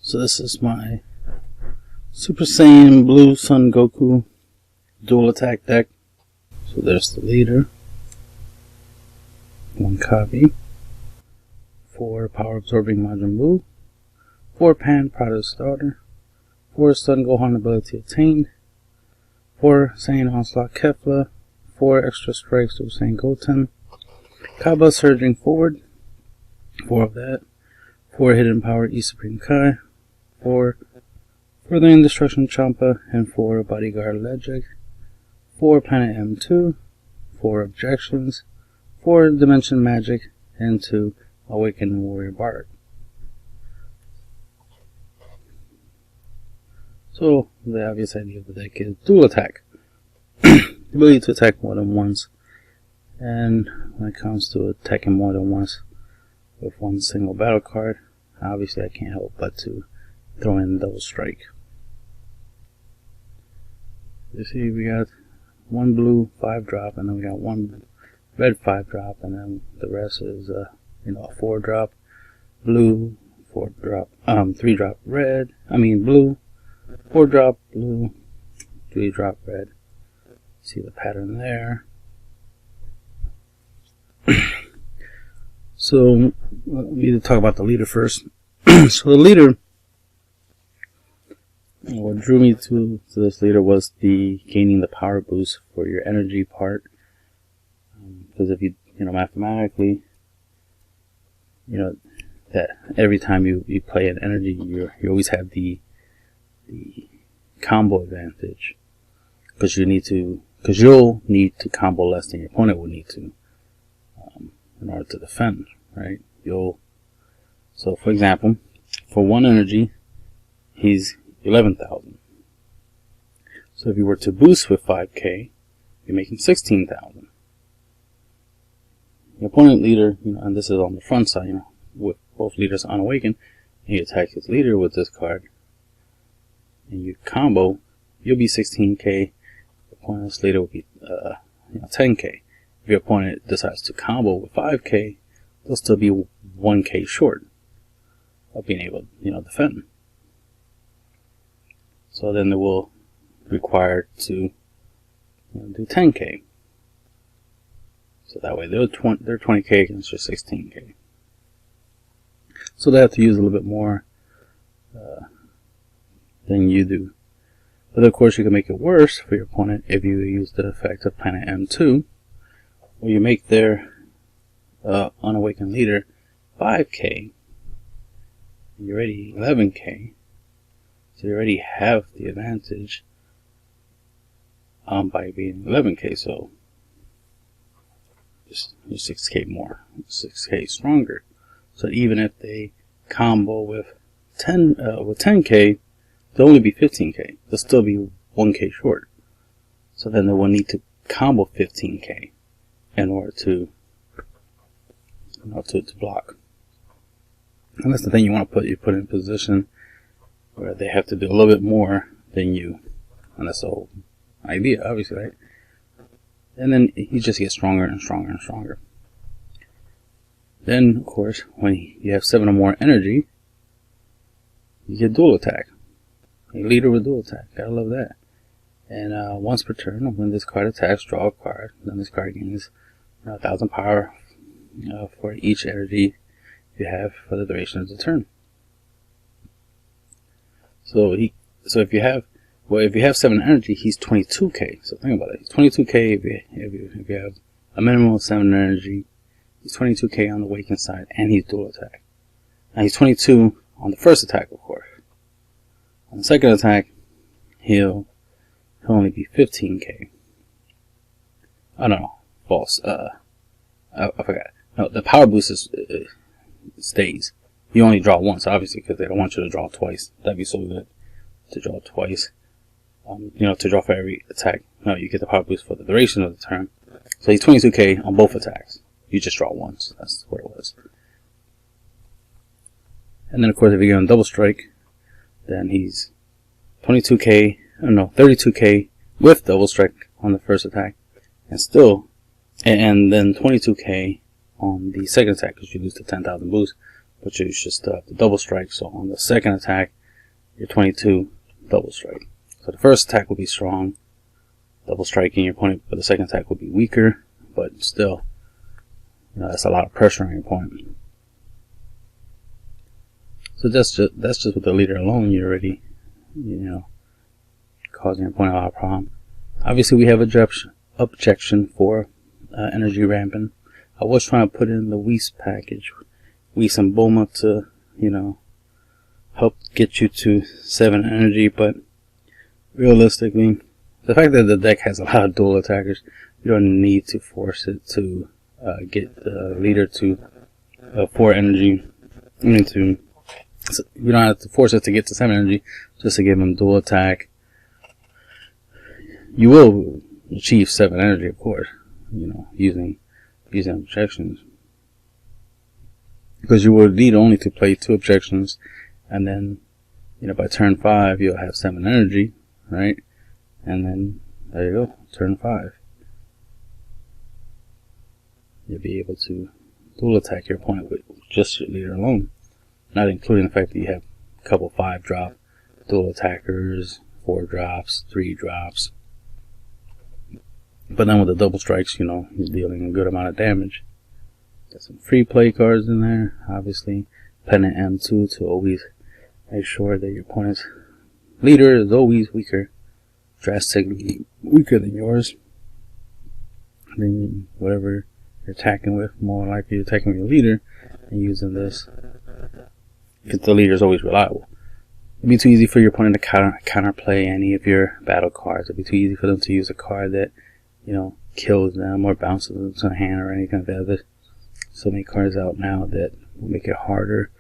So this is my Super Saiyan Blue Sun Goku dual attack deck. So there's the leader, 1 copy, 4 power absorbing Majin Buu, 4 Pan Product Starter, 4 Sun Gohan ability attained, 4 Saiyan Onslaught Kefla, 4 extra strikes to Saiyan Goten, Kaba Surging Forward, 4 of that, 4 Hidden Power E Supreme Kai, 4 Furthering Destruction Champa, and 4 Bodyguard Legic, 4 Planet M2, 4 Objections, 4 Dimension Magic, and 2 Awakened Warrior Bard. So the obvious idea of the deck is dual attack. The ability to attack more than once, and when it comes to attacking more than once with one single battle card, obviously I can't help but to throw in double strike. You see we got 1 blue 5-drop, and then we got 1 red 5-drop, and then the rest is a 4-drop blue, 4-drop 3-drop red, blue, 4-drop blue, 3-drop red. See the pattern there. So we need to talk about the leader first. So the leader, what drew me to this leader was the gaining the power boost for your energy part. Because if you mathematically, that every time you play an energy, you always have the combo advantage, because you'll need to combo less than your opponent will need to in order to defend, right? So for example, for 1 energy, he's 11,000. So if you were to boost with 5k, you're making 16,000. Your opponent leader, and this is on the front side, with both leaders unawakened, and you attack his leader with this card, and you combo, you'll be 16k. Your opponent's leader will be 10k. If your opponent decides to combo with 5k, they'll still be 1k short of being able to defend. So then they will require to do 10k. So that way they're 20k against your 16k. So they have to use a little bit more than you do. But of course you can make it worse for your opponent if you use the effect of Planet M2, where you make their unawakened leader 5k, and you're already 11k, so you already have the advantage by being 11k, so you're 6k more, 6k stronger. So even if they combo with 10k, they'll only be 15k. They'll still be 1k short. So then they will need to combo 15k in order to block. And that's the thing you want to put in a position where they have to do a little bit more than you. And that's the whole idea, obviously, right? And then he just gets stronger and stronger and stronger. Then, of course, when you have 7 or more energy, you get dual attack. A leader with dual attack. Gotta love that. And once per turn, when this card attacks, draw a card. Then this card gains 1,000 power for each energy you have for the duration of the turn. So if you have 7 energy, he's 22k. So think about it. He's 22k if you have a minimum of 7 energy. He's 22k on the awakened side, and he's dual attack. Now he's 22 on the first attack, of course. On the second attack, he'll only be 15k. Oh no, false. I forgot. No, the power boost stays. You only draw once, obviously, because they don't want you to draw twice. That'd be so good to draw twice. To draw for every attack. No, you get the power boost for the duration of the turn. So he's 22k on both attacks. You just draw once. That's what it was. And then, of course, if you get on double strike, then he's 32k with double strike on the first attack, and then 22k on the second attack, because you lose the 10,000 boost. but you should still have the double strike. So on the second attack, you're 22, double strike. So the first attack will be strong, double striking your opponent, but the second attack will be weaker, but still, you know, that's a lot of pressure on your opponent. So that's just with the leader alone, you're already, you know, causing your opponent a lot of problem. Obviously, we have objection for energy ramping. I was trying to put in the Whis package, Whis and Bulma, to, you know, help get you to 7 energy, but realistically, the fact that the deck has a lot of dual attackers, you don't need to force it to get the leader to 4 energy. You don't have to force it to get to 7 energy just to give him dual attack. You will achieve 7 energy, of course, you know, using objections, because you will need only to play 2 objections, and then, you know, by turn 5 you'll have 7 energy, right? And then there you go, turn 5 you'll be able to dual attack your opponent with just your leader alone, not including the fact that you have a couple 5-drop dual attackers, 4 drops, 3 drops. But then with the double strikes, you know, you're dealing a good amount of damage. Got some free play cards in there, obviously. Pennant M2 to always make sure that your opponent's leader is always weaker, drastically weaker than yours. Then whatever you're attacking with, more likely you're attacking with your leader and using this, because the leader is always reliable. It'd be too easy for your opponent to counterplay any of your battle cards. It'd be too easy for them to use a card that, you know, kills them or bounces them to the hand or anything like that. There's so many cards out now that will make it harder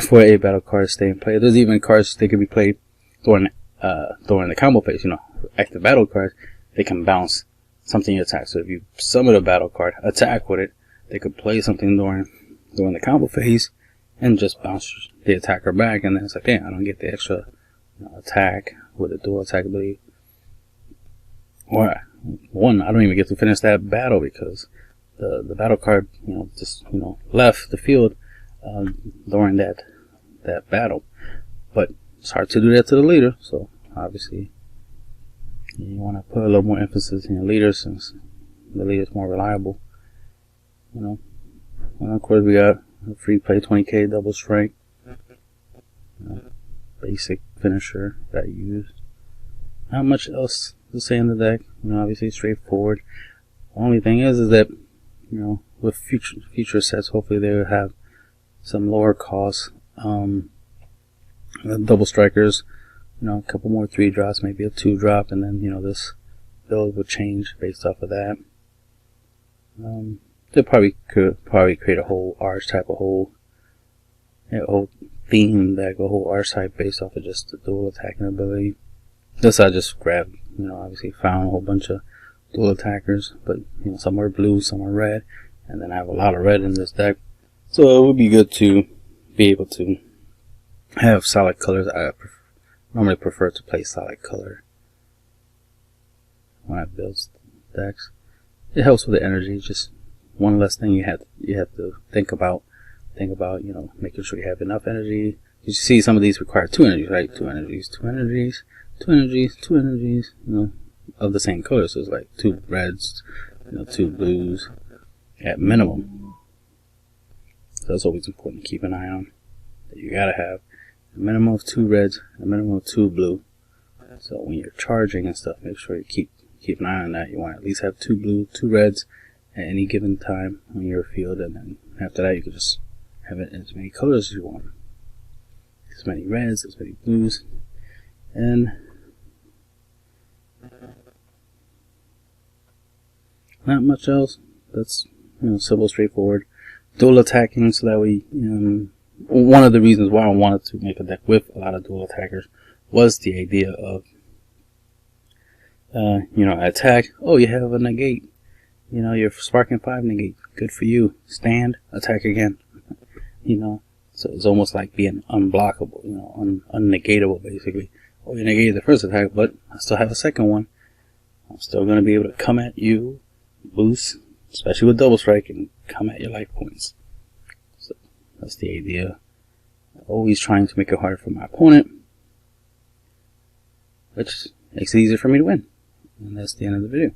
for a battle card to stay in play. There's even cards that can be played during the combo phase. You know, active battle cards, they can bounce something you attack. So if you summon a battle card, attack with it, they could play something during the combo phase and just bounce the attacker back, and then it's like, damn, I don't get the extra, you know, attack with a dual attack ability. Or one, I don't even get to finish that battle because the battle card, you know, just, you know, left the field during that battle. But it's hard to do that to the leader, so obviously you want to put a little more emphasis in your leader, since the leader is more reliable, you know. And of course we got a free play 20k double strike, basic finisher that I use. Not much else to say in the deck, you know, obviously straightforward. The only thing is that, you know, with future sets, hopefully they will have some lower cost double strikers, you know, a couple more 3 drops, maybe a 2 drop, and then, you know, this build would change based off of that. They could create a whole archetype, a whole theme deck, a whole archetype based off of just the dual attacking ability. This I just grabbed, you know, obviously found a whole bunch of dual attackers, but, you know, some are blue, some are red, and then I have a lot of red in this deck, so it would be good to be able to have solid colors. I normally prefer to play solid color when I build decks. It helps with the energy. Just one less thing you have to think about, you know, making sure you have enough energy. You see some of these require 2 energies, right? 2 energies, 2 energies, 2 energies, 2 energies, you know, of the same color. So it's like 2 reds, you know, 2 blues at minimum. So that's always important to keep an eye on. You gotta have a minimum of 2 reds, a minimum of 2 blue. So when you're charging and stuff, make sure you keep an eye on that. You want to at least have 2 blue, 2 reds at any given time on your field, and then after that you can just have it as many colors as you want. As many reds, as many blues, and not much else. That's, you know, simple, straightforward. Dual attacking, so that we, one of the reasons why I wanted to make a deck with a lot of dual attackers was the idea of, you know, attack. Oh, you have a negate. You know, you're sparking 5 negate. Good for you. Stand, attack again. You know, so it's almost like being unblockable, you know, unnegatable basically. Oh, you negated the first attack, but I still have a second one. I'm still going to be able to come at you, boost, especially with double strike, and come at your life points. So That's the idea. Always trying to make it harder for my opponent, which makes it easier for me to win. And that's the end of the video.